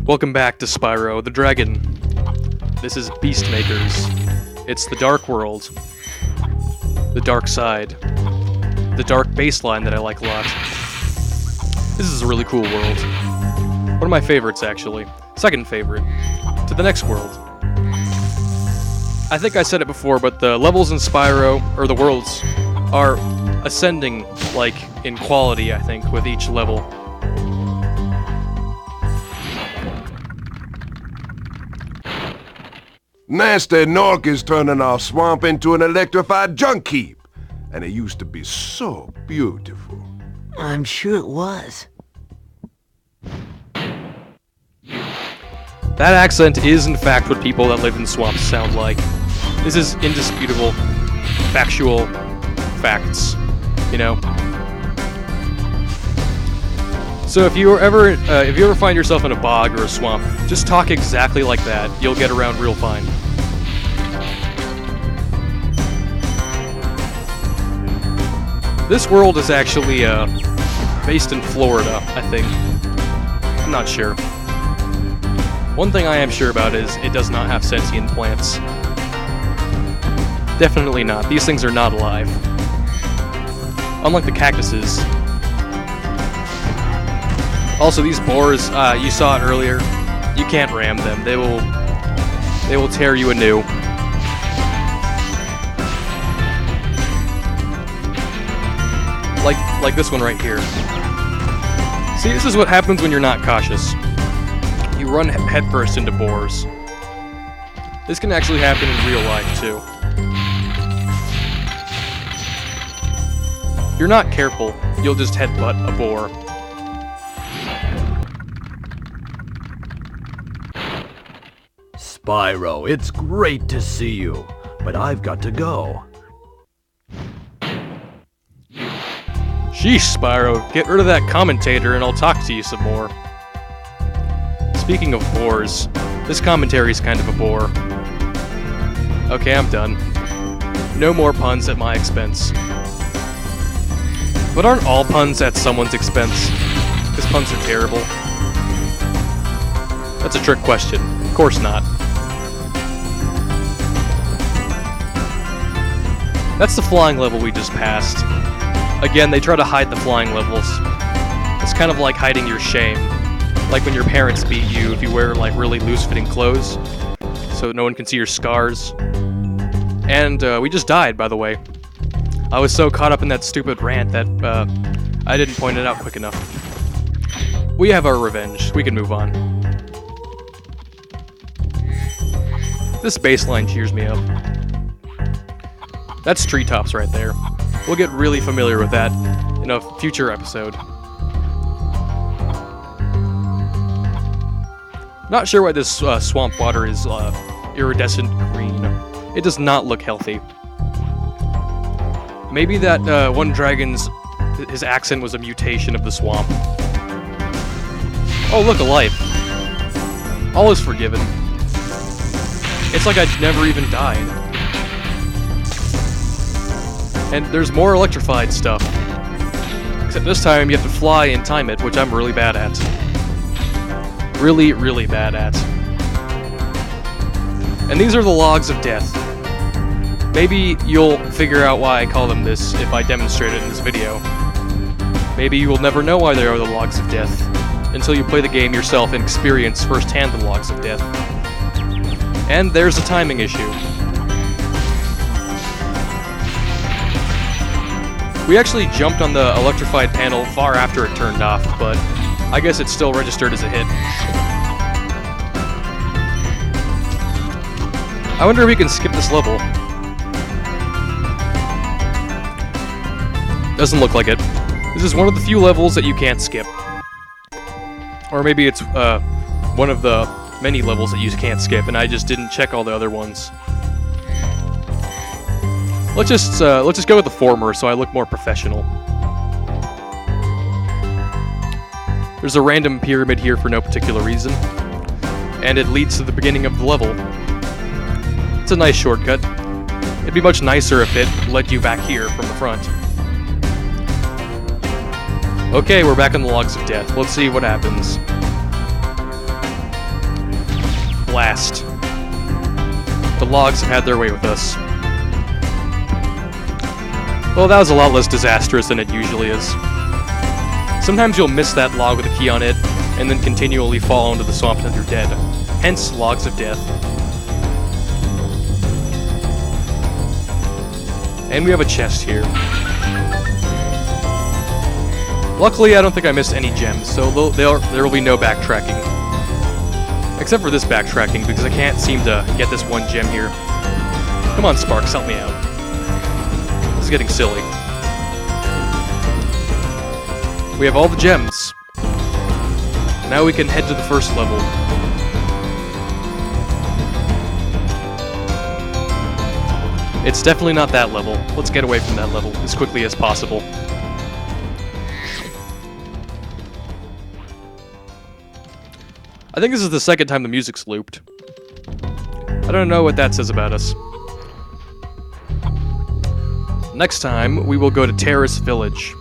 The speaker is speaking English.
Welcome back to Spyro the Dragon. This is Beastmakers. It's the dark world. The dark side. The dark baseline that I like a lot. This is a really cool world. One of my favorites, actually. Second favorite. To the next world. I think I said it before, but the levels in Spyro, or the worlds, are ascending, like, in quality, I think, with each level. Nasty Nork is turning our swamp into an electrified junk heap. And it used to be so beautiful. I'm sure it was. That accent is, in fact, what people that live in swamps sound like. This is indisputable, factual facts, you know? So if you ever find yourself in a bog or a swamp, just talk exactly like that. You'll get around real fine. This world is actually based in Florida, I think. I'm not sure. One thing I am sure about is it does not have sentient plants. Definitely not. These things are not alive. Unlike the cactuses. Also, these boars, you saw it earlier. You can't ram them. They will tear you anew. Like this one right here. See, this is what happens when you're not cautious. You run headfirst into boars. This can actually happen in real life, too. If you're not careful, you'll just headbutt a boar. Spyro, it's great to see you, but I've got to go. Sheesh, Spyro, get rid of that commentator and I'll talk to you some more. Speaking of bores, this commentary is kind of a bore. Okay, I'm done. No more puns at my expense. But aren't all puns at someone's expense? Because puns are terrible. That's a trick question. Of course not. That's the flying level we just passed. Again, they try to hide the flying levels. It's kind of like hiding your shame. Like when your parents beat you if you wear like really loose-fitting clothes, so no one can see your scars. And we just died, by the way. I was so caught up in that stupid rant that I didn't point it out quick enough. We have our revenge. We can move on. This baseline cheers me up. That's treetops right there. We'll get really familiar with that in a future episode. Not sure why this swamp water is iridescent green. It does not look healthy. Maybe that one dragon's his accent was a mutation of the swamp. Oh, look, a life. All is forgiven. It's like I'd never even died. And there's more electrified stuff. Except this time you have to fly and time it, which I'm really bad at. Really, really bad at. And these are the logs of death. Maybe you'll figure out why I call them this if I demonstrate it in this video. Maybe you will never know why they are the logs of death until you play the game yourself and experience firsthand the logs of death. And there's a timing issue. We actually jumped on the electrified panel far after it turned off, but I guess it's still registered as a hit. I wonder if we can skip this level. Doesn't look like it. This is one of the few levels that you can't skip. Or maybe it's one of the many levels that you can't skip, and I just didn't check all the other ones. Let's just go with the former, so I look more professional. There's a random pyramid here for no particular reason, and it leads to the beginning of the level. It's a nice shortcut. It'd be much nicer if it led you back here from the front. Okay, we're back on the logs of death. Let's see what happens. last. The logs have had their way with us. Well, that was a lot less disastrous than it usually is. Sometimes you'll miss that log with a key on it, and then continually fall into the swamp until you're dead. Hence, logs of death. And we have a chest here. Luckily, I don't think I missed any gems, so there will be no backtracking. Except for this backtracking, because I can't seem to get this one gem here. Come on, Sparks, help me out. This is getting silly. We have all the gems. Now we can head to the first level. It's definitely not that level. Let's get away from that level as quickly as possible. I think this is the second time the music's looped. I don't know what that says about us. Next time, we will go to Terrace Village.